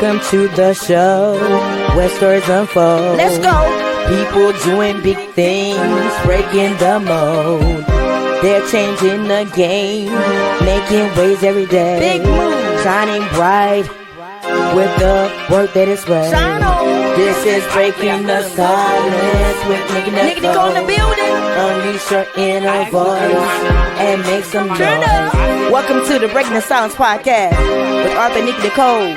Welcome to the show where stories unfold. Let's go. People doing big things, breaking the mold. They're changing the game, making waves every day. Big move. Shining bright with the work that is right. Shine on. This is Breaking the Silence with Nick Nick on the building. Unleash your inner voice and make some noise. Turn up. Welcome to the Breaking the Silence podcast with Arthur, Nick, Nicole.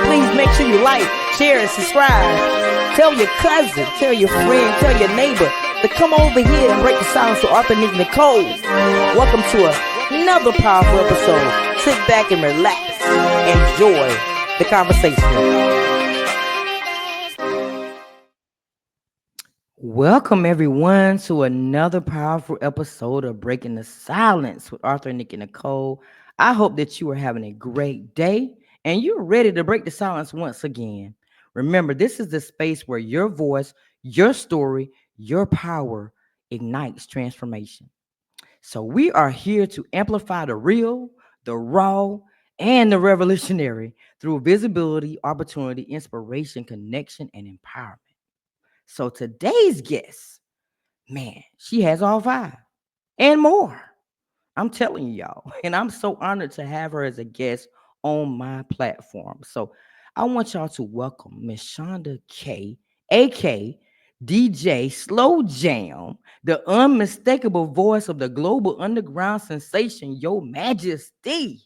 Please make sure you like, share, and subscribe. Tell your cousin, tell your friend, tell your neighbor to come over here and break the silence with Arthur, Nick, Nicole. Welcome to another powerful episode. Sit back and relax. Enjoy the conversation. Welcome everyone to another powerful episode of Breaking the Silence with Arthur, Nick, and Nicole. I hope that you are having a great day and you're ready to break the silence once again. Remember, this is the space where your voice, your story, your power ignites transformation. So we are here to amplify the real, the raw, and the revolutionary through visibility, opportunity, inspiration, connection, and empowerment. So today's guest, man, she has all five and more. I'm telling you, y'all. And I'm so honored to have her as a guest on my platform. So I want y'all to welcome Miss Shunda K, aka DJ Slow Jam, the unmistakable voice of the global underground sensation, Yo Majesty.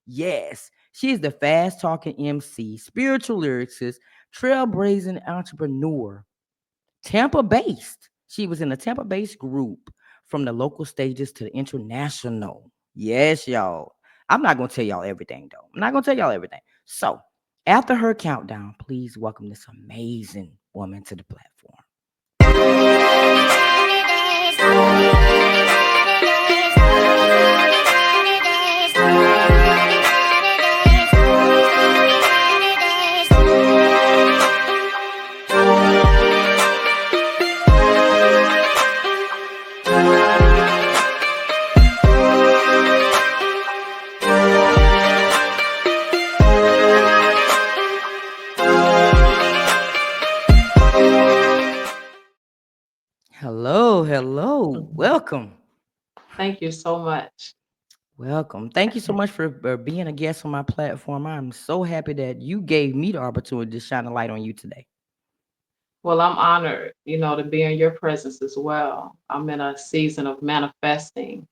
Yes, she is the fast talking MC, spiritual lyricist, trailblazing entrepreneur. Tampa based. She was in a Tampa based group from the local stages to the international. Yes, y'all. I'm not going to tell y'all everything, though. I'm not going to tell y'all everything. So, after her countdown, please welcome this amazing woman to the platform. Hello. Welcome. Thank you so much. Welcome. Thank you so much for being a guest on my platform. I'm so happy that you gave me the opportunity to shine a light on you today. Well, I'm honored, to be in your presence as well. I'm in a season of manifesting,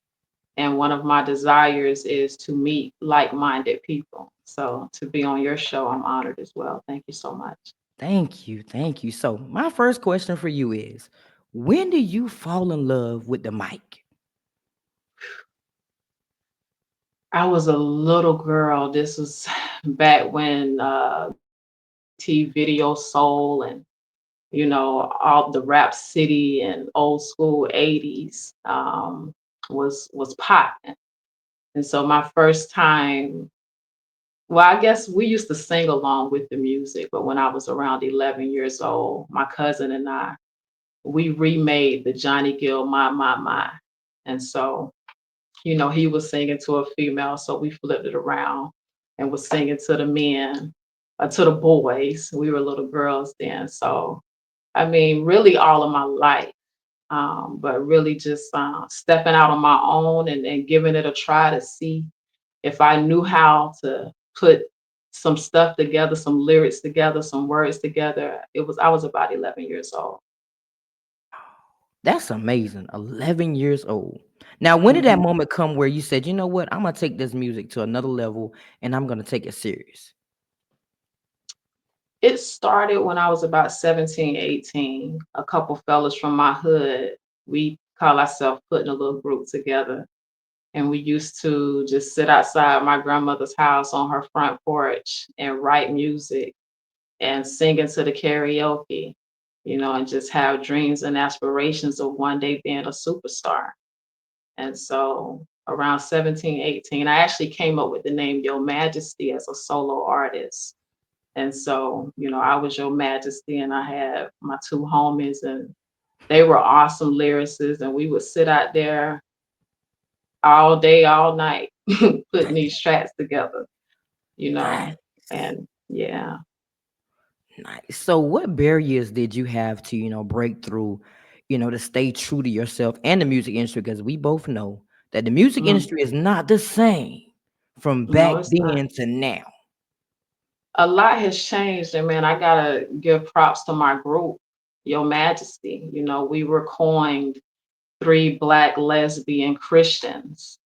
and one of my desires is to meet like-minded people. So to be on your show, I'm honored as well. Thank you so much. Thank you. So my first question for you is, when do you fall in love with the mic? I was a little girl. This was back when Video Soul and all the Rap City and old school 80s was popping. And so my first time, well, I guess we used to sing along with the music, but when I was around 11 years old, my cousin and we remade the Johnny Gill My. And so, he was singing to a female, so we flipped it around and was singing to the men, to the boys. We were little girls then. So, I mean, really all of my life, but really just stepping out on my own and giving it a try to see if I knew how to put some stuff together, some lyrics together, some words together. I was about 11 years old. That's amazing. 11 years old. Now, when did that moment come where you said, you know what, I'm going to take this music to another level and I'm going to take it serious? It started when I was about 17, 18. A couple fellas from my hood, we call ourselves putting a little group together. And we used to just sit outside my grandmother's house on her front porch and write music and sing into the karaoke, and just have dreams and aspirations of one day being a superstar. And so around 17, 18, I actually came up with the name Yo Majesty as a solo artist. And so, I was Your Majesty, and I had my two homies, and they were awesome lyricists, and we would sit out there all day, all night, putting these tracks together, and Yeah. Nice. So what barriers did you have to, break through, to stay true to yourself and the music industry? Because we both know that the music Mm. industry is not the same from No, back it's not. then to now. A lot has changed, and man, I gotta give props to my group, Your Majesty. You know, we were coined three Black lesbian Christians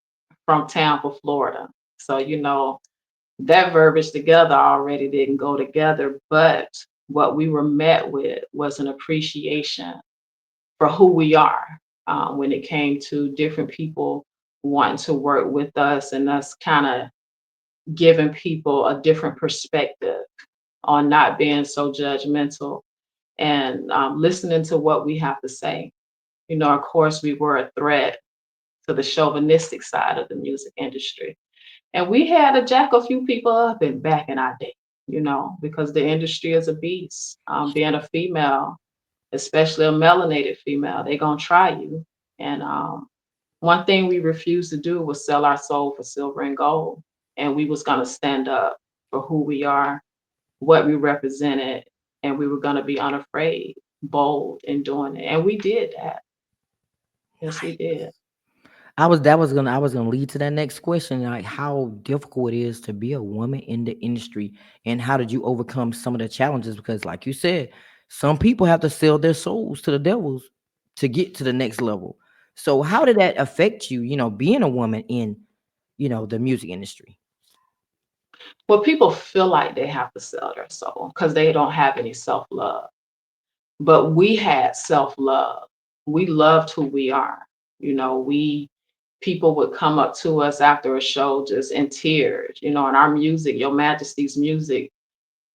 from Tampa, Florida. So, that verbiage together already didn't go together, but what we were met with was an appreciation for who we are, when it came to different people wanting to work with us and us kind of giving people a different perspective on not being so judgmental and listening to what we have to say. Of course, we were a threat to the chauvinistic side of the music industry. And we had to jack a few people up in back in our day, because the industry is a beast. Being a female, especially a melanated female, they're going to try you. And one thing we refused to do was sell our soul for silver and gold. And we was going to stand up for who we are, what we represented, and we were going to be unafraid, bold in doing it. And we did that. Yes, we did. I was gonna lead to that next question, like how difficult it is to be a woman in the industry, and how did you overcome some of the challenges? Because, like you said, some people have to sell their souls to the devils to get to the next level. So, how did that affect you? Being a woman in the music industry. Well, people feel like they have to sell their soul because they don't have any self love. But we had self love. We loved who we are. We people would come up to us after a show just in tears. And our music, Your Majesty's music,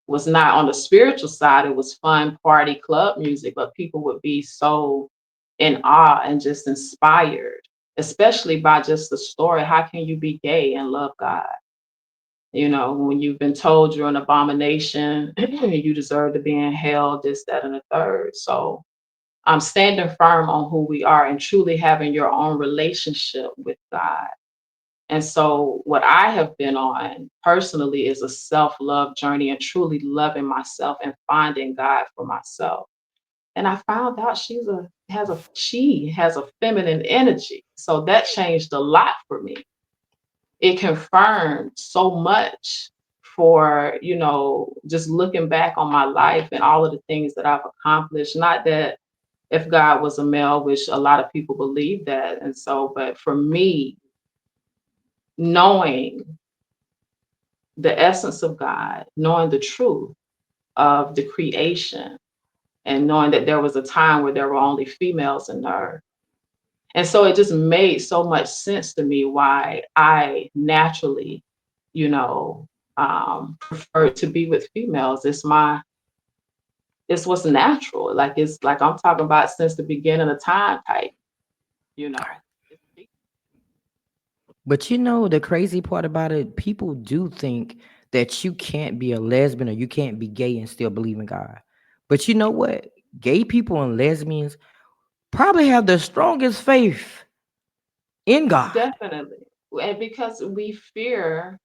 was not on the spiritual side. It was fun party club music, but people would be so in awe and just inspired, especially by just the story. How can you be gay and love God? When you've been told you're an abomination, you deserve to be in hell, this, that, and the third. So I'm standing firm on who we are and truly having your own relationship with God. And so, what I have been on personally is a self love journey and truly loving myself and finding God for myself. And I found out she has a feminine energy. So that changed a lot for me. It confirmed so much for, just looking back on my life and all of the things that I've accomplished. Not that if God was a male, which a lot of people believe that. And so, but for me, knowing the essence of God, knowing the truth of the creation, and knowing that there was a time where there were only females in the earth. And so it just made so much sense to me why I naturally, prefer to be with females. It's what's natural. Like it's like I'm talking about since the beginning of time type, you know. It's But the crazy part about it, people do think that you can't be a lesbian or you can't be gay and still believe in God. But you know what? Gay people and lesbians probably have the strongest faith in God. definitely. And because we fear,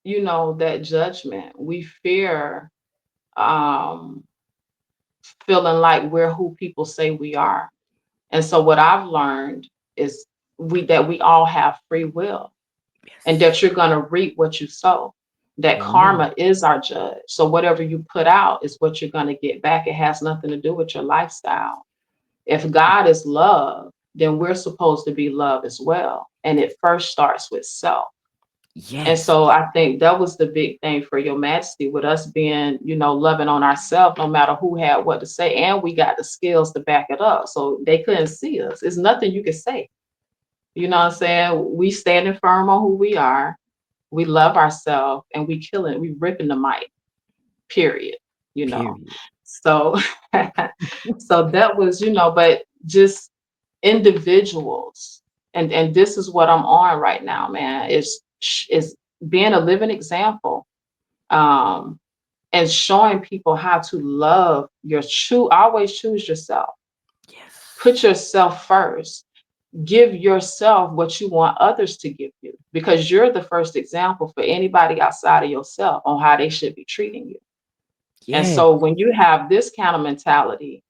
that judgment. We fear um feeling like we're who people say we are. And so what I've learned is we all have free will and Yes. that you're going to reap what you sow. That Amen. karma is our judge. So whatever you put out is what you're going to get back. It has nothing to do with your lifestyle. If God is love, then we're supposed to be love as well. And it first starts with self. And Yes. so I think that was the big thing for Your Majesty with us being, loving on ourselves, no matter who had what to say. And we got the skills to back it up. So they couldn't see us. It's nothing you can say. You know what I'm saying? We standing firm on who we are. We love ourselves and we killing, we ripping the mic, period. You know. Period. So so that was, but just individuals. And this is what I'm on right now, man. Is being a living example, um, and showing people how to love always choose yourself. Put Yes. yourself first. give yourself what you want others to give you, because you're the first example for anybody outside of yourself on how they should be treating you. And Yes. so when you have this kind of mentality,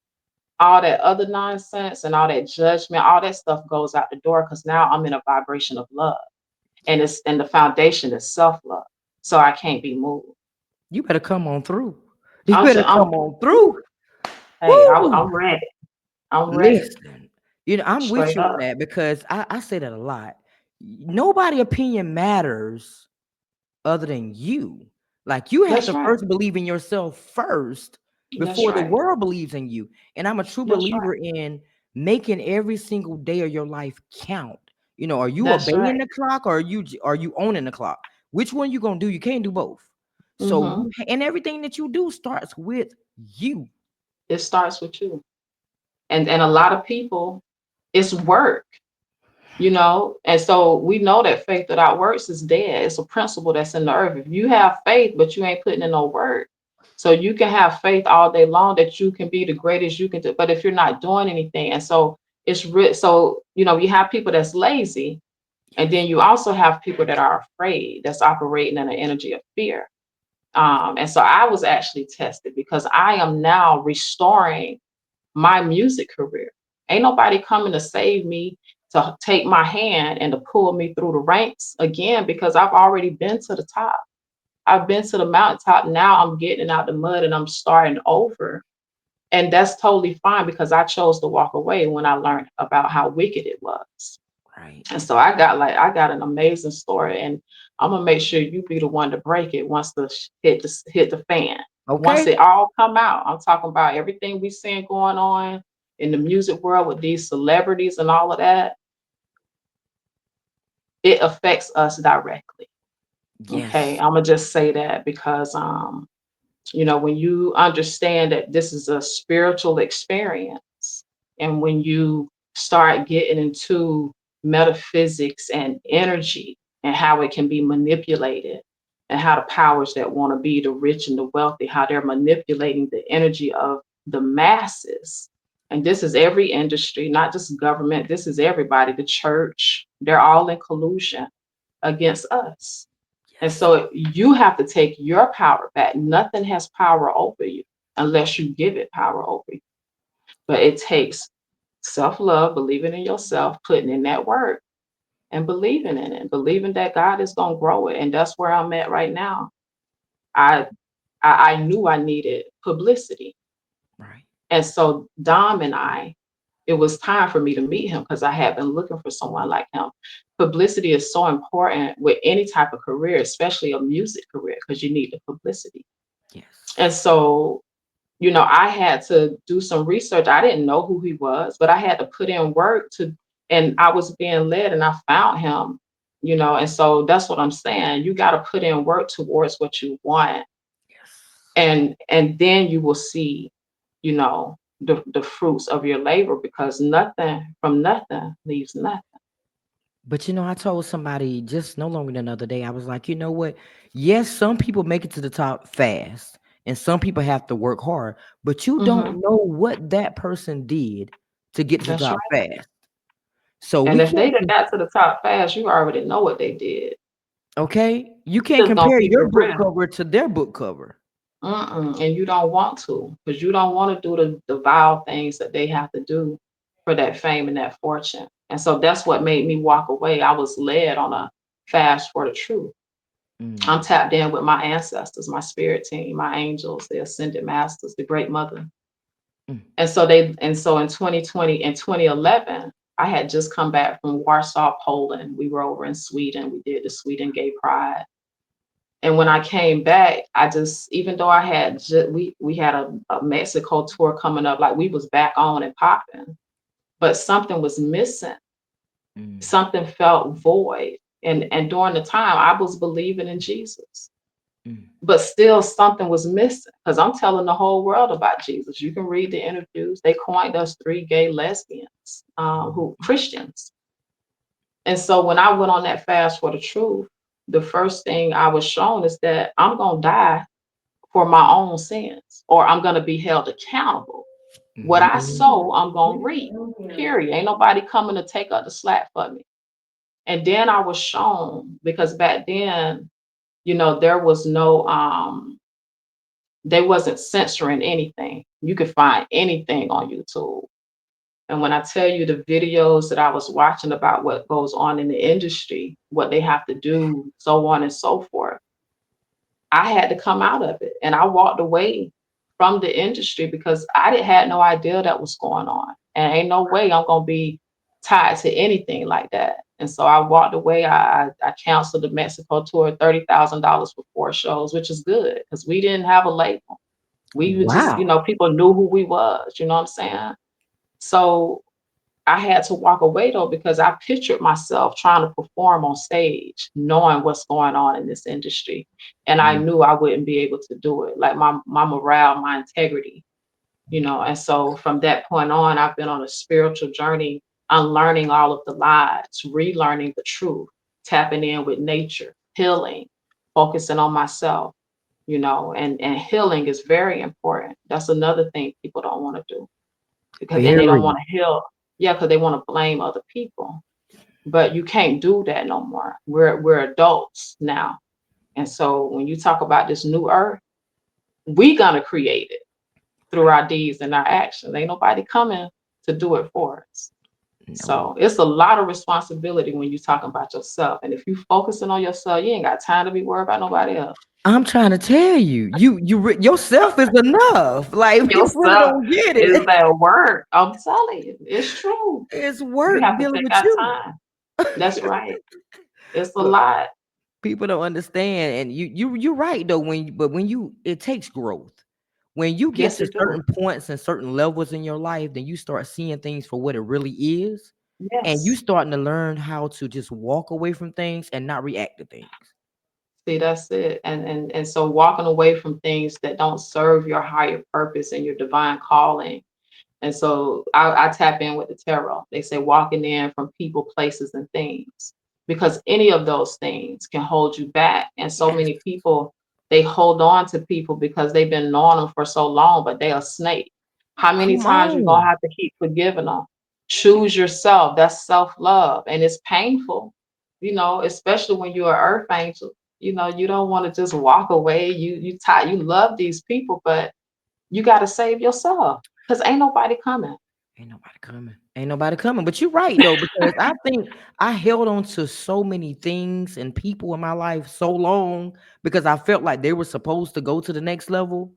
all that other nonsense and all that judgment, all that stuff goes out the door, because now I'm in a vibration of love. And the foundation is self-love. So I can't be moved. You better come on through. You I'm, better t- I'm come on through. hey, Woo! I'm ready. I'm ready. Listen, I'm with Straight you on up. that because I say that a lot. Nobody opinion matters other than you. Like you have That's to right. first believe in yourself first That's before the right. world believes in you. And I'm a true That's right. believer in making every single day of your life count. Are you That's obeying right. the clock or are you owning the clock? Which one you gonna do? You can't do both. So Hmm. and everything that you do starts with you. It starts with you. And a lot of people, it's work, and so we know that faith without works is dead. It's a principle that's in the earth. If you have faith but you ain't putting in no work, so you can have faith all day long that you can be the greatest you can do, but if you're not doing anything, and so so you have people that's lazy, and then you also have people that are afraid, that's operating in an energy of fear. And so I was actually tested because I am now restoring my music career. Ain't nobody coming to save me, to take my hand and to pull me through the ranks again, because I've already been to the top. I've been to the mountaintop. Now I'm getting out the mud and I'm starting over. And that's totally fine because I chose to walk away when I learned about how wicked it was. Right. And so I got an amazing story, and I'm gonna make sure you be the one to break it once hit the fan. Once Okay. it all come out, I'm talking about everything we seeing going on in the music world with these celebrities and all of that. It affects us directly. Okay, Yes. I'm gonna just say that because when you understand that this is a spiritual experience, and when you start getting into metaphysics and energy and how it can be manipulated, and how the powers that want to be the rich and the wealthy, how they're manipulating the energy of the masses. And this is every industry, not just government, this is everybody, the church, they're all in collusion against us. And Yes. so you have to take your power back. Nothing has power over you unless you give it power over you. But it takes self love, believing in yourself, putting in that work, and believing in it, believing that God is going to grow it. And that's where I'm at right now. I, I knew I needed publicity. Right. And so Dom and it was time for me to meet him because I had been looking for someone like him. Publicity is so important with any type of career, especially a music career, because you need the publicity. Yes. And so, I had to do some research. I didn't know who he was, but I had to put in work and I was being led and I found him, and so that's what I'm saying. You got to put in work towards what you want, Yes. and then you will see, the fruits of your labor, because nothing from nothing leaves nothing. But I told somebody just no longer than the other day, I was like, you know what? Yes, some people make it to the top fast and some people have to work hard, but you Hmm. don't know what that person did to get to the That's top right. fast. So And we if they can't, done got to the top fast, you already know what they did. okay? You can't Just gonna compare keep your it book real. cover to their book cover. And you don't want to, because you don't want to do the vile things that they have to do for that fame and that fortune. And so that's what made me walk away. I was led on a fast for the truth. I'm Mm, tapped in with my ancestors, my spirit team, my angels, the ascended masters, the great mother. mm, And so in 2020 and 2011, I had just come back from Warsaw, Poland. We were over in Sweden. We did the Sweden Gay Pride. And when I came back, I just, even though I had we had a Mexico tour coming up, like we was back on and popping, but something was missing. mm. Something felt void. And during the time, I was believing in Jesus, Mm. but still something was missing, because I'm telling the whole world about Jesus. You can read the interviews. They coined us three gay lesbians, who Christians. And so when I went on that fast for the truth, the first thing I was shown is that I'm gonna die for my own sins, or I'm going to be held accountable. What I Mhm. sow, I'm gonna reap. Period. Ain't nobody coming to take up the slack for me. And then I was shown because back then, there was no they wasn't censoring anything. You could find anything on YouTube. And when I tell you the videos that I was watching about what goes on in the industry, what they have to do, so on and so forth, I had to come out of it. And I walked away from the industry because had no idea that was going on. And ain't no way I'm gonna be tied to anything like that. And so I walked away. I canceled the Mexico tour, $30,000 for 4 shows, which is good because we didn't have a label. We were just, Wow. people knew who we was, you know what I'm saying? So I had to walk away though because I pictured myself trying to perform on stage, knowing what's going on in this industry, and I Mm. knew I wouldn't be able to do it. Like my morale, my integrity, And so from that point on, I've been on a spiritual journey, unlearning all of the lies, relearning the truth, tapping in with nature, healing, focusing on myself, and healing is very important. That's another thing people don't want to do because and they don't Very. want to heal. Yeah, because they want to blame other people. But you can't do that no more. We're adults now. And so when you talk about this new earth, we gonna create it through our deeds and our actions. Ain't nobody coming to do it for us. No. So it's a lot of responsibility when you're talking about yourself. And if you focusing on yourself, you ain't got time to be worried about nobody else. I'm trying to tell you, yourself is enough. Like people really Yourself don't get is it. that work. I'm telling you, it's true. It's We work have to dealing take with our you. time. That's right. It's a But lot. people don't understand, and you're right though. When you it takes growth. When you get Yes, to it do. certain points and certain levels in your life, then you start seeing things for what it really is, and you Yes. starting to learn how to just walk away from things and not react to things. See, that's it. And so walking away from things that don't serve your higher purpose and your divine calling. And so I tap in with the tarot. They say walking in from people, places, and things, because any of those things can hold you back. And so Yes, many people, they hold on to people because they've been knowing them for so long, but they're a snake. How many come times you gonna on. have to keep forgiving them? Choose yourself. That's self-love. And it's painful, especially when you're an earth angel. You don't want to just walk away. You love these people, but you got to save yourself because ain't nobody coming. Ain't nobody coming. Ain't nobody coming. But you're right though, because I think I held on to so many things and people in my life so long because I felt like they were supposed to go to the next level.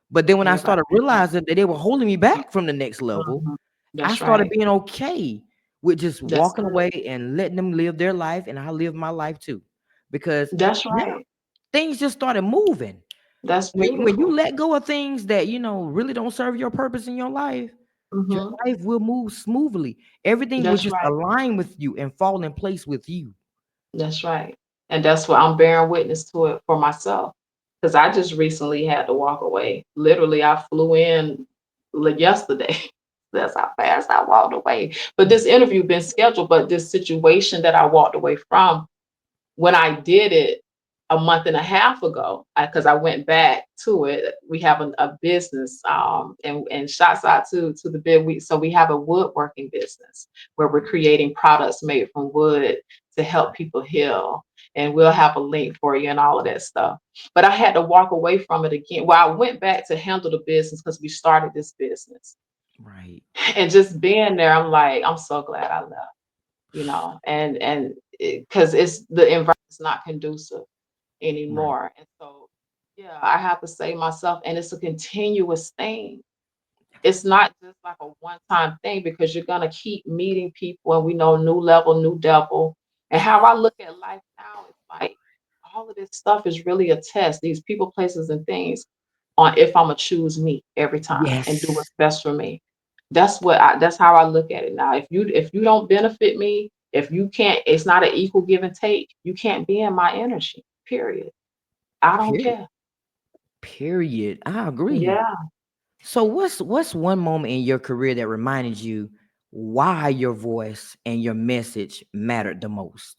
But then when I Everybody started ain't coming. realizing that they were holding me back from the next level, Mhm. I That's started right. being okay with just That's walking it. away and letting them live their life, and I live my life too. Because That's now right. things just started moving. That's When you beautiful. let go of things that really don't serve your purpose in your Hmm. life will move smoothly. Everything will That's just right. align with you and fall in place with you. That's right. And that's what I'm bearing witness to it for myself. Because I just recently had to walk away. Literally, I flew in yesterday. That's how fast I walked away. But this interview been scheduled, but this situation that I walked away from, when I did it a month and a half ago, because I went back to it, we have a business, and shots out to the bid. So we have a woodworking business where we're creating products made from wood to help people heal. And we'll have a link for you and all of that stuff. But I had to walk away from it again. Well, I went back to handle the business because we started this business. Right. And just being there, I'm like, I'm so glad I left, and because it's the environment's not conducive Right. anymore. And so, yeah, I have to say myself, and it's a continuous thing. It's not just like a one-time thing because you're gonna keep meeting people, and we know new level, new devil. And how I look at life now is like all of this stuff is really a test. These people, places, and things on if I'm gonna choose me every time and do Yes. what's best for me. That's how I look at it now. If you don't benefit me, if you can't, it's not an equal give and take. You can't be in my energy. Period. I don't Period. care. Period. I agree. Yeah. So what's one moment in your career that reminded you why your voice and your message mattered the most?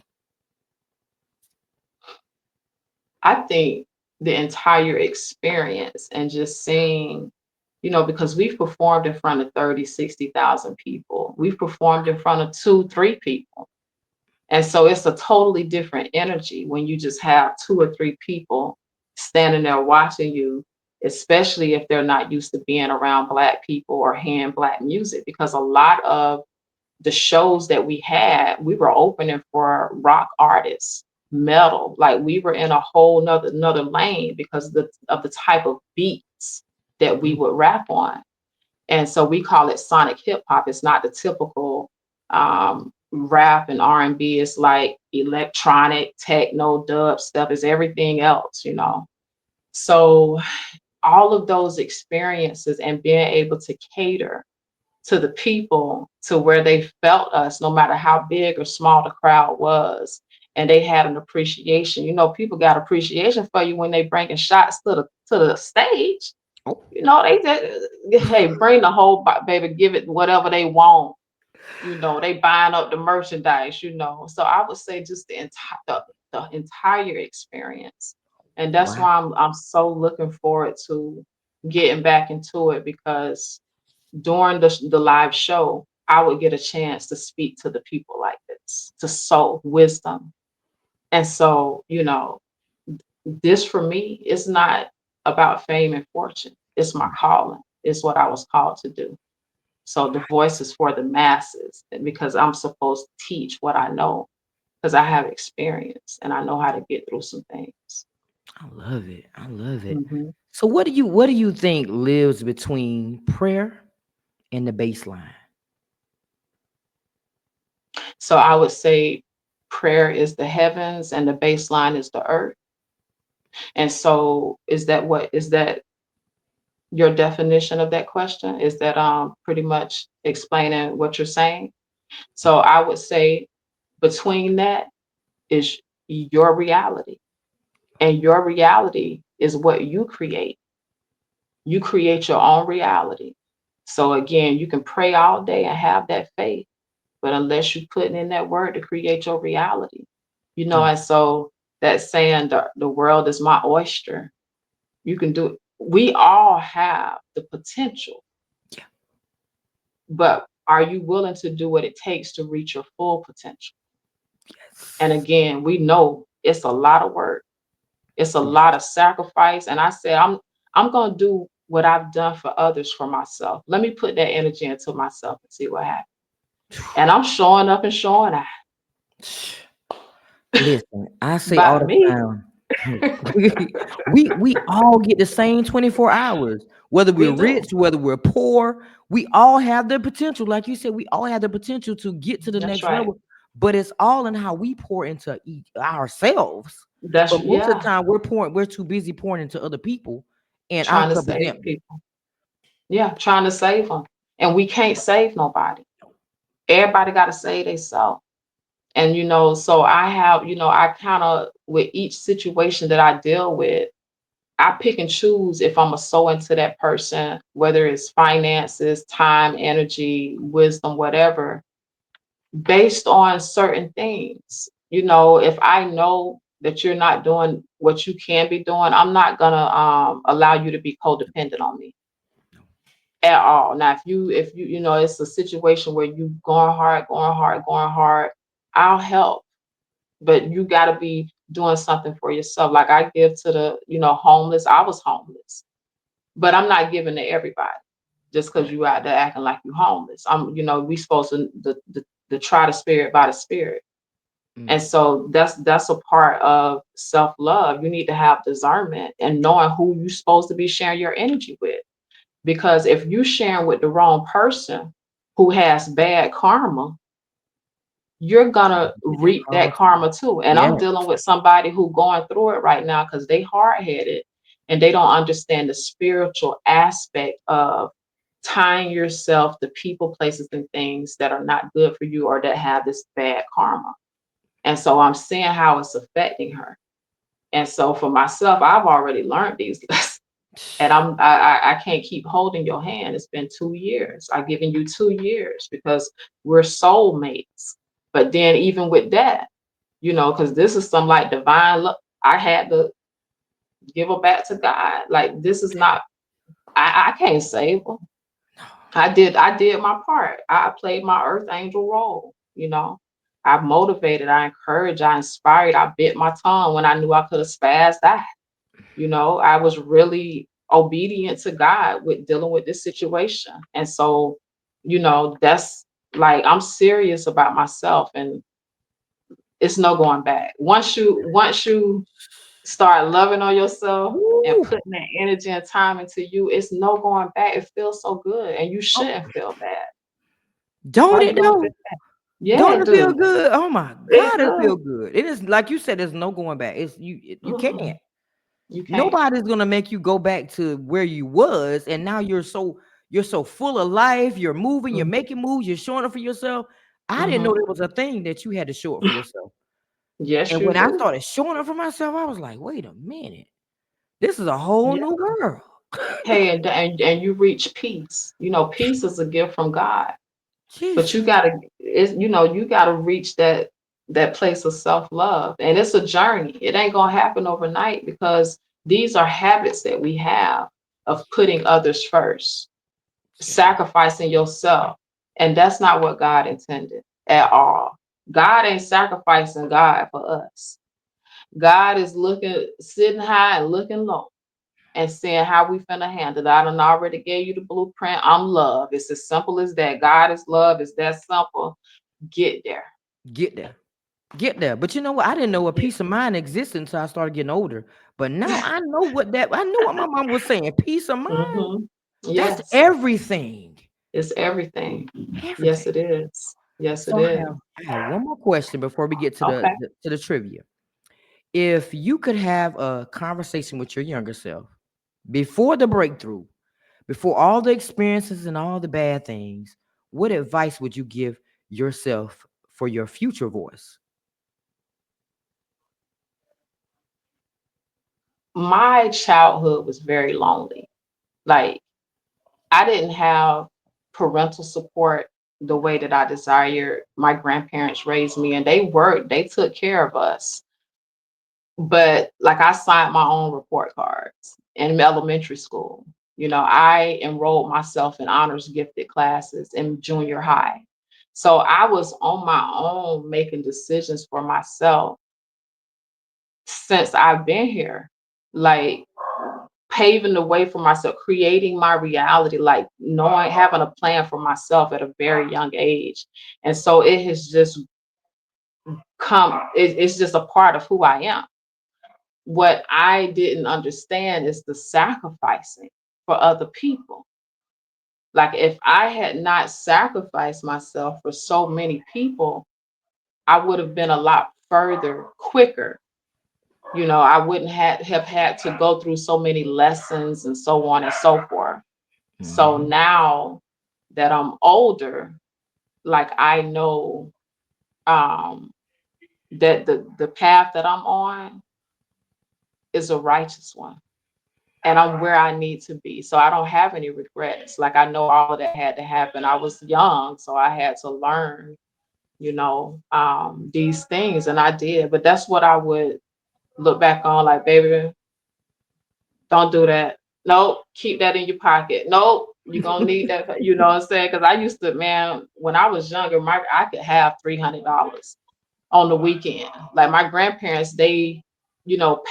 I think the entire experience and just seeing. because we've performed in front of 30, 60,000 people. We've performed in front of two, three people. And so it's a totally different energy when you just have two or three people standing there watching you, especially if they're not used to being around Black people or hearing Black music, because a lot of the shows that we had, we were opening for rock artists, metal, like we were in a whole another lane because of the type of beats that we Mm. would rap on. And so we call it sonic hip hop. It's not the typical rap and R&B. It's like electronic, techno, dub stuff. It's everything else. So all of those experiences and being able to cater to the people to where they felt us, no matter how big or small the crowd was, and they had an appreciation. People got appreciation for you when they bringing shots to the stage. Oh, They just, hey, bring the whole baby, give it whatever they want. They buying up the merchandise. So I would say just the entire experience. And that's wow. why I'm so looking forward to getting back into it, because during the live show, I would get a chance to speak to the people like this, to sow wisdom. And so, this for me is not about fame and fortune. It's my calling. It's what I was called to do. So the voice is for the masses, and because I'm supposed to teach what I know, because I have experience and I know how to get through some things. I love it. I love it. Mhm. So what do you think lives between prayer and the baseline? So I would say prayer is the heavens and the baseline is the earth. And so is that your definition of that question? Is that pretty much explaining what you're saying? So I would say between that is your reality. And your reality is what you create. You create your own reality. So again, you can pray all day and have that faith, but unless you're putting in that word to create your reality. Mm. And so that saying, the world is my oyster. You can do it. We all have the potential, Yeah. but are you willing to do what it takes to reach your full potential? And Yes. again, we know it's a lot of work. It's a lot Yes. of sacrifice. And I said, I'm gonna do what I've done for others for myself. Let me put that energy into myself and see what happens. And I'm showing up and showing out Listen, I say all by the me. time, we all get the same 24 hours, whether we're We do. rich, whether we're poor, we all have the potential. Like you said, we all have the potential to get to the That's next right. level, but it's all in how we pour into ourselves. That's But most of the yeah. time we're too busy pouring into other people and our Trying to cup is save empty. people. Yeah, trying to save them. And we can't save nobody. Everybody got to save themselves. And so I have, I kind of, with each situation that I deal with, I pick and choose if I'm a sow into that person, whether it's finances, time, energy, wisdom, whatever, based on certain things. If I know that you're not doing what you can be doing, I'm not gonna allow you to be codependent on me at all. Now, if you it's a situation where you going hard, I'll help, but you got to be doing something for yourself. Like I give to the homeless. I was homeless, but I'm not giving to everybody just because you out there acting like you homeless. We supposed to try the spirit by the spirit. And Mm. so that's a part of self-love. You need to have discernment and knowing who you're supposed to be sharing your energy with. Because if you sharing with the wrong person who has bad karma, you're gonna Get that reap karma that too. karma too. And Yeah. I'm dealing with somebody who going through it right now because they hard-headed and they don't understand the spiritual aspect of tying yourself to people, places, and things that are not good for you or that have this bad karma. And so I'm seeing how it's affecting her. And so for myself, I've already learned these lessons. And I can't keep holding your hand. It's been 2 years. I've given you 2 years because we're soulmates. But then even with that, because this is some like divine love, I had to give her back to God. Like this is not I can't save them. I did my part. I played my earth angel role, you know. I motivated, I encouraged, I inspired, I bit my tongue when I knew I could have spazzed out. You know, I was really obedient to God with dealing with this situation. And so, that's like I'm serious about myself, and it's no going back. Once you start loving on yourself and Woo. putting that energy and time into you, it's no going back. It feels so good, and you Oh, shouldn't feel bad. Why don't you it gonna feel though? bad? Yeah, Don't it it feel do. good? Oh my It God, it do. feel good. It is like you said, there's no going back. It's you Mm-mm. can't. You can't. Nobody's gonna make you go back to where you was, and now you're so full of life. You're moving, you're Mm, making moves, you're showing up for yourself. I didn't know mhm. there was a thing that you had to show up for yourself. Yes, And you when I do. started showing up for myself, I was like, wait a minute, this is a whole Yeah. new world. Hey, and you reach peace. Peace is a gift from God. But you Jesus. gotta, you gotta reach that place of self-love. And it's a journey. It ain't gonna happen overnight, because these are habits that we have of putting others first, Jesus. sacrificing yourself. And that's not what God intended at all. God ain't sacrificing God for us. God is sitting high and looking low and seeing how we finna handle it. I done already gave you the blueprint. I'm love. It's as simple as that. God is love. It's that simple. Get there. Get there. Get there. But you know what? I didn't know a Yeah. peace of mind existed until I started getting older. But now I know what my mom was saying. Peace of mind. Hmm. That's Yes, everything. it's everything. Yes, Everything. it is. Yes, it So is. I have one more question before we get to Okay. the trivia. If you could have a conversation with your younger self before the breakthrough, before all the experiences and all the bad things, what advice would you give yourself for your future voice? My childhood was very lonely. Like, I didn't have parental support the way that I desired. My grandparents raised me, and they worked, they took care of us. But like, I signed my own report cards in elementary school. I enrolled myself in honors gifted classes in junior high. So I was on my own making decisions for myself since I've been here. Like, paving the way for myself, creating my reality, like knowing, having a plan for myself at a very young age. And so it has just it's just a part of who I am. What I didn't understand is the sacrificing for other people. Like, if I had not sacrificed myself for so many people, I would have been a lot further quicker. I wouldn't have had to go through so many lessons and so on and so forth. So Mhm. now that I'm older, like, I know, um, that the path that I'm on is a righteous one, and I'm where I need to be. So I don't have any regrets. Like, I know all of that had to happen. I was young, so I had to learn, these things, and I did. But that's what I would look back on, like, baby, don't do that. Nope, keep that in your pocket. Nope, you're gonna need that. You know what I'm saying? Because I used to, man, when I was younger, I could have $300 on the weekend. Like, my grandparents, they,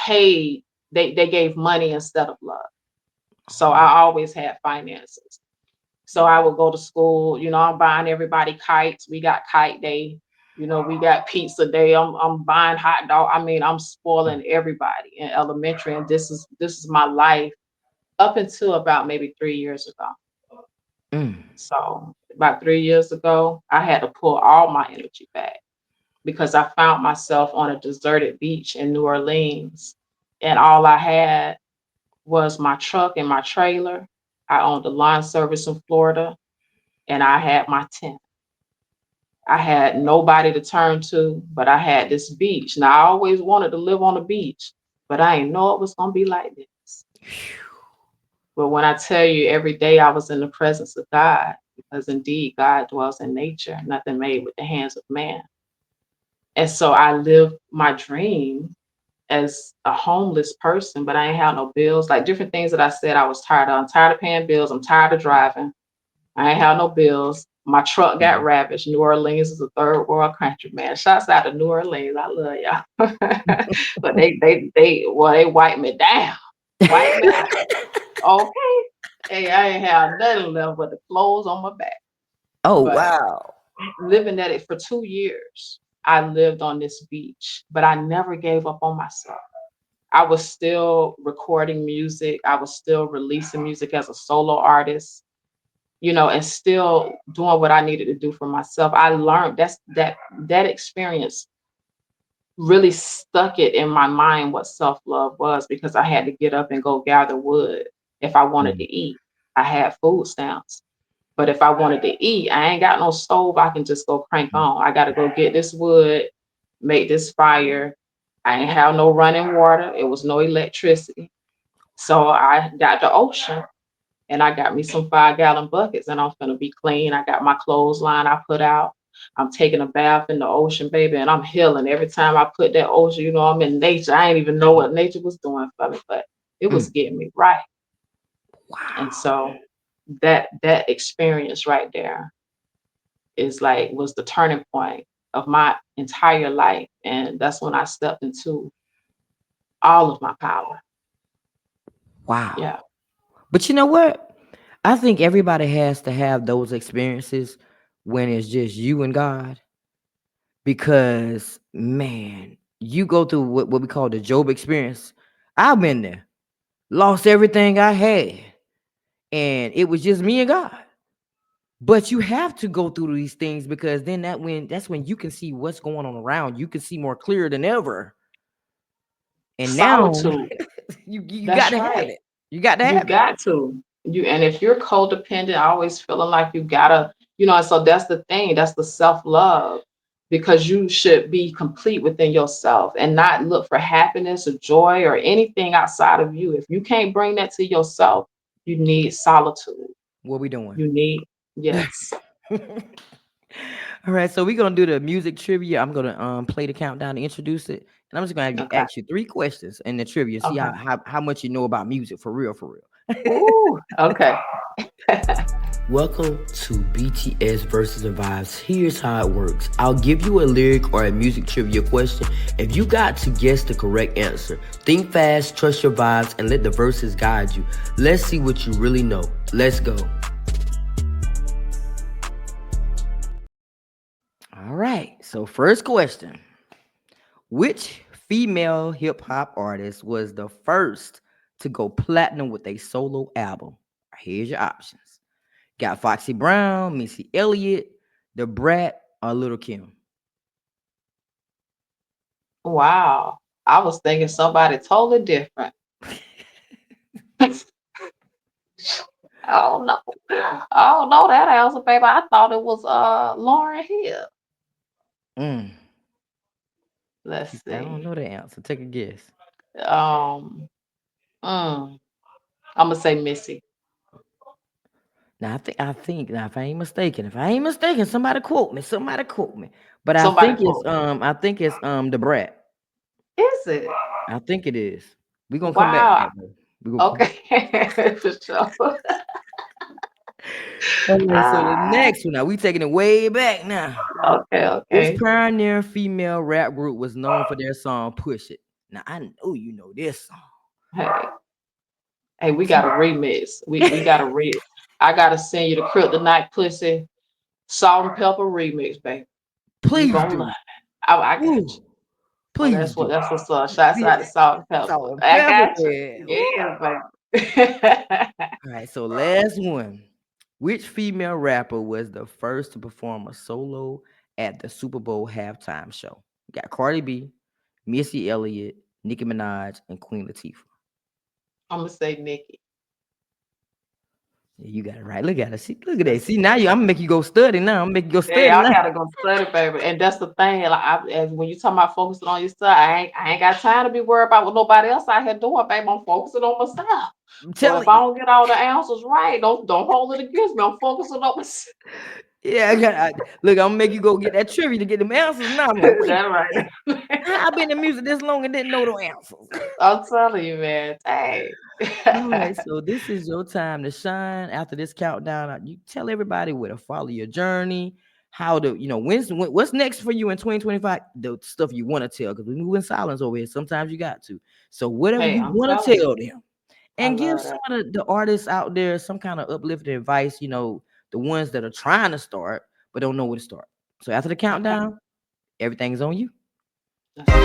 paid. They gave money instead of love. So Oh, I always had finances. So I would go to school. I'm buying everybody kites. We got kite day. We got pizza day. I'm buying hot dog. I mean, I'm spoiling everybody in elementary, and this is my life up until about maybe 3 years ago. mm. So about 3 years ago, I had to pull all my energy back, because I found myself on a deserted beach in New Orleans, and all I had was my truck and my trailer. I owned a lawn service in Florida, and I had my tent. I had nobody to turn to, but I had this beach. Now, I always wanted to live on the beach, but I didn't know it was going to be like this. But when I tell you, every day I was in the presence of God, because indeed God dwells in nature, nothing made with the hands of man. And so I lived my dream as a homeless person, but I ain't had no bills. Like different things that I said I was tired of. I'm tired of paying bills. I'm tired of driving. I ain't had no bills. My truck got Mhm. ravaged. New Orleans is a third world country, man. Shouts out to New Orleans. I love y'all. But they wiped me down. Wiped me out. Okay. Hey, I ain't had nothing left but the clothes on my back. Oh But wow. living at it for 2 years, I lived on this beach, but I never gave up on myself. I was still recording music. I was still releasing music as a solo artist, and still doing what I needed to do for myself. I learned that experience really stuck it in my mind what self-love was, because I had to get up and go gather wood if I wanted to Mm, eat. I had food stamps. But if I wanted to eat, I ain't got no stove I can just go crank mm, on. I got to go get this wood, make this fire. I ain't have no running water. It was no electricity. So I got the ocean and I got me some 5-gallon buckets and I'm going to be clean. I got my clothesline I put out. I'm taking a bath in the ocean, baby, and I'm healing. Every time I put that ocean, I'm in nature. I didn't even know what nature was doing for me, but it was mm. getting me right. And Wow. so that experience right there was the turning point of my entire life. And that's when I stepped into all of my power. Wow. Yeah. But you know what? I think everybody has to have those experiences when it's just you and God. Because man, you go through what we call the Job experience. I've been there, lost everything I had, and it was just me and God. But you have to go through these things because then that's when you can see what's going on around. You can see more clear than ever. And now Solitude. you got That's to have right. it. You got to You have it. got to. And if you're codependent, always feeling like you gotta, and so that's the thing, that's the self-love, because you should be complete within yourself and not look for happiness or joy or anything outside of you. If you can't bring that to yourself, you need solitude. What we doing? You need, yes. All right, so we're gonna do the music trivia. I'm gonna play the countdown to introduce it, and I'm just gonna Okay. ask you 3 questions in the trivia. See Okay. how much you know about music for real, for real. Ooh, okay. Welcome to BTS versus the Vibes. Here's how it works. I'll give you a lyric or a music trivia question. If you got to guess the correct answer, think fast, trust your vibes, and let the verses guide you. Let's see what you really know. Let's go. All right. So first question. Which female hip hop artist was the first to go platinum with a solo album? Here's your options. Got Foxy Brown, Missy Elliott, The Brat, or Little Kim. Wow. I was thinking somebody totally different. I don't know. I don't know that answer, baby. I thought it was Lauren Hill. Mm, Let's I don't see. know the answer. Take a guess. Um mm, I'm gonna say Missy. Now I think now if I ain't mistaken, somebody quote me. Somebody quote me. But I Somebody think it's quote me. The Brat. Is it? I think it is. We're gonna come back to Wow. that though. We're gonna come. Okay. For sure. All right, so the Ah, next one now we taking it way back now. okay, This okay. pioneer female rap group was known for their song "Push It." Now I know you know this song. Hey, hey, we got a remix. We got a re I gotta send you the Kryptonite Pussy Salt and Pepper remix, baby. You Please gonna love do. it. I got Ooh, you. So please do. that's what's up. Shouts See, out to Salt and Pepper. salt and I pepper, got man. you. Ooh. Yeah, baby. All right, so last one. Which female rapper was the first to perform a solo at the Super Bowl halftime show? We got Cardi B, Missy Elliott, Nicki Minaj, and Queen Latifah. I'm gonna say Nikki. Yeah, you got it right. Look at it. See, look at that. That's See, now I'm gonna make you go study. Now I'm gonna make you go Hey, study I now. gotta go study, baby. And that's the thing. Like as when you talking about focusing on yourself, I ain't got time to be worried about what nobody else out here doing, baby. I'm focusing on myself. I'm So if telling I you. don't get all the answers right, don't hold it against me. I'm focusing on myself. Yeah, look, I'm gonna make you go get that trivia to get them answers. Now I'm like, wait, That right. how I been in music this long and didn't know the answers? I'm telling you, man. Dang. All right, so this is your time to shine. After this countdown, you tell everybody where to follow your journey, how to, what's next for you in 2025. The stuff you want to tell, because we move in silence over here. Sometimes you got to. So whatever Hey, you I'm want to telling you. tell them, I and give love some that. of the artists out there some kind of uplifting advice. The ones that are trying to start but don't know where to start. So after the Okay. countdown, everything's on you. Let's do it.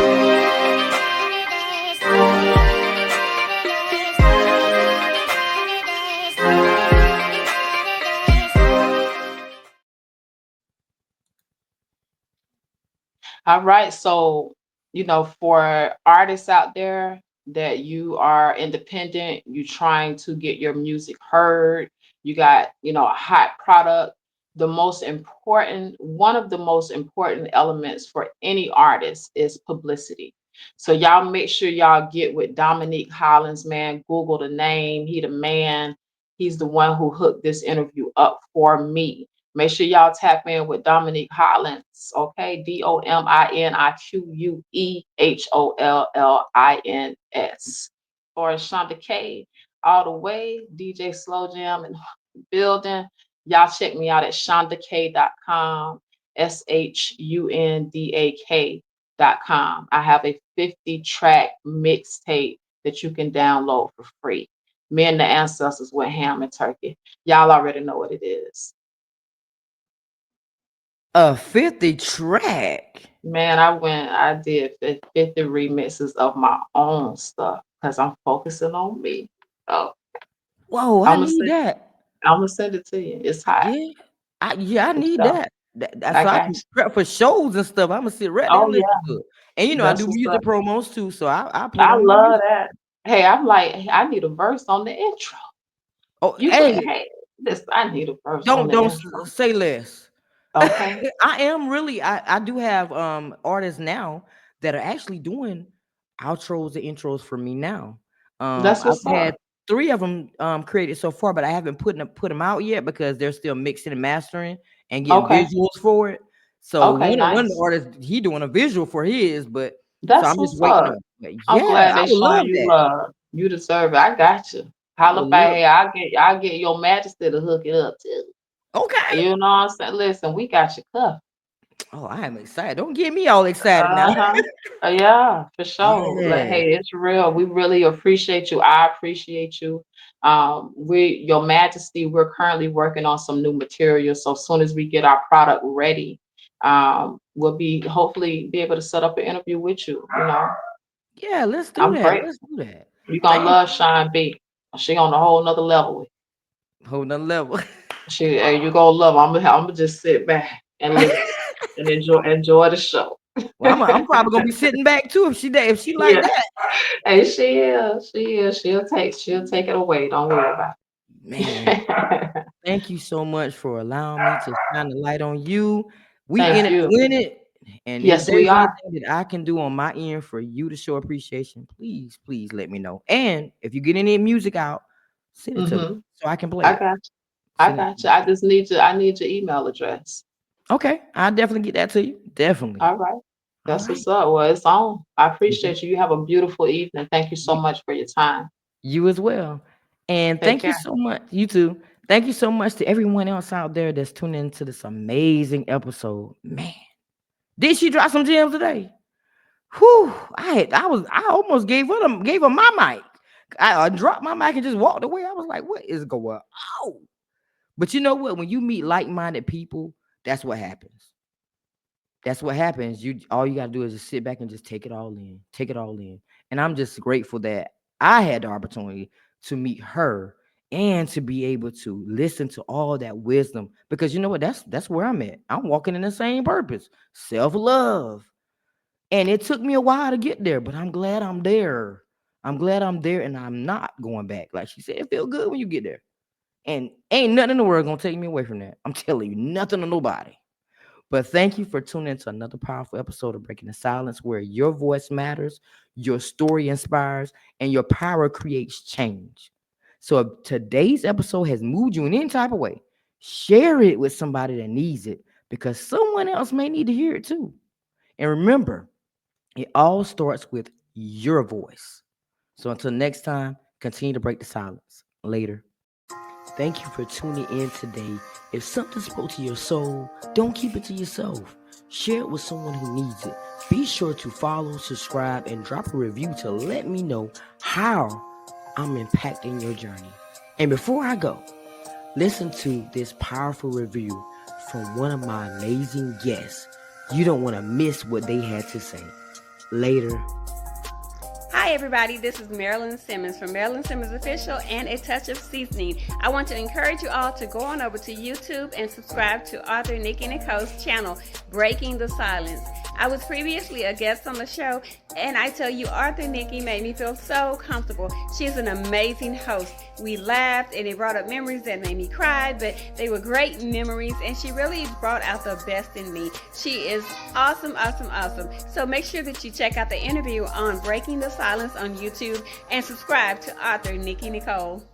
All right. So, for artists out there that you are independent, you trying to get your music heard, you got, a hot product. One of the most important elements for any artist is publicity. So y'all make sure y'all get with Dominique Hollins, man. Google the name. He the man. He's the one who hooked this interview up for me. Make sure y'all tap in with Dominique Hollins, okay? DOMINIQUEHOLLINS. For Shunda K, all the way, DJ Slow Jam in the building. Y'all check me out at shundak.com, SHUNDAK.com. I have a 50-track mixtape that you can download for free. Me and the Ancestors went ham and turkey. Y'all already know what it is. A 50 track. Man, I did 50 remixes of my own stuff because I'm focusing on me. Oh, Whoa, I I'm gonna need send, that. I'm gonna send it to you. It's hot. Yeah. I It's need stuff. that. I So I got can you. prep for shows and stuff. I'm gonna sit right there Oh and listen yeah, to it. And I that's do what's up. music promos too, so I put it I on my love music. that. Hey, I'm like, hey, I need a verse on the intro. Oh, You put, hey, hey, this, I need a verse on don't the intro. say less. Okay, I am really I do have artists now that are actually doing outros and intros for me now. that's I've what's had up. three of them created so far, but I haven't put them out yet because they're still mixing and mastering and getting Okay, visuals for it. So okay, one of the nice. artists he doing a visual for his, but so That's I'm just what's waiting up. on. But I'm yeah, glad I they would showing love you that. love. You deserve it. I got you. I Holla would back. love. Hey, I'll get your Majesty to hook it up too. Okay. You know what I'm saying? Listen, we got you covered. Oh, I am excited. Don't get me all excited now. Uh-huh. Yeah, for sure. Like, Yes. hey, it's real. We really appreciate you. I appreciate you. Your Majesty, we're currently working on some new material. So as soon as we get our product ready, we'll be hopefully be able to set up an interview with you. Yeah, let's do I'm that. great. Let's do that. You're gonna Thank love Shine B. She on a whole nother level. whole nother level. Hey, you gonna love her. I'm gonna just sit back and listen and enjoy the show. Well, I'm probably gonna be sitting back too if she like Yeah. that. Hey, she is. She'll take it away. Don't worry about Man, it. thank you so much for allowing me to shine the light on you. We in Thank it to you. win it. And if Yes, we there's are. anything that I can do on my end for you to show appreciation, please let me know. And if you get any music out, send it to me Mm-hmm. so I can play I it. got you. I Send it got to you. me. I need your email address. Okay, I'll definitely get that to you. Definitely. All right. All That's right. what's up. Well, it's on. I appreciate you. You have a beautiful evening. Thank you so You, much for your time. you as well. And Take thank you care. so much. You too. Thank you so much to everyone else out there that's tuning into this amazing episode. Man, did she drop some gems today? Whew, I almost gave her my mic. I dropped my mic and just walked away. I was like, what is going on? But you know what? When you meet like-minded people, that's what happens. That's what happens. You all you gotta do is just sit back and just take it all in. Take it all in. And I'm just grateful that I had the opportunity to meet her and to be able to listen to all that wisdom. Because you know what? That's where I'm at. I'm walking in the same purpose. Self-love. And it took me a while to get there, but I'm glad I'm there. I'm glad I'm there and I'm not going back. Like she said, it feel good when you get there. And ain't nothing in the world gonna take me away from that. I'm telling you, nothing or nobody. But thank you for tuning into another powerful episode of Breaking the Silence, where your voice matters, your story inspires, and your power creates change. So if today's episode has moved you in any type of way, Share it with somebody that needs it because someone else may need to hear it too. And remember, it all starts with your voice. So until next time, continue to break the silence. Later. Thank you for tuning in today. If something spoke to your soul, don't keep it to yourself. Share it with someone who needs it. Be sure to follow, subscribe, and drop a review to let me know how I'm impacting your journey. And before I go, listen to this powerful review from one of my amazing guests. You don't want to miss what they had to say. Later. Hi everybody, this is Marilyn Simmons from Marilyn Simmons Official and A Touch of Seasoning. I want to encourage you all to go on over to YouTube and subscribe to Author Nikki Nicole's channel, Breaking the Silence. I was previously a guest on the show, and I tell you, Author Nikki made me feel so comfortable. She's an amazing host. We laughed, and it brought up memories that made me cry, but they were great memories, and she really brought out the best in me. She is awesome, awesome, awesome. So make sure that you check out the interview on Breaking the Silence on YouTube and subscribe to Author Nikki Nicole.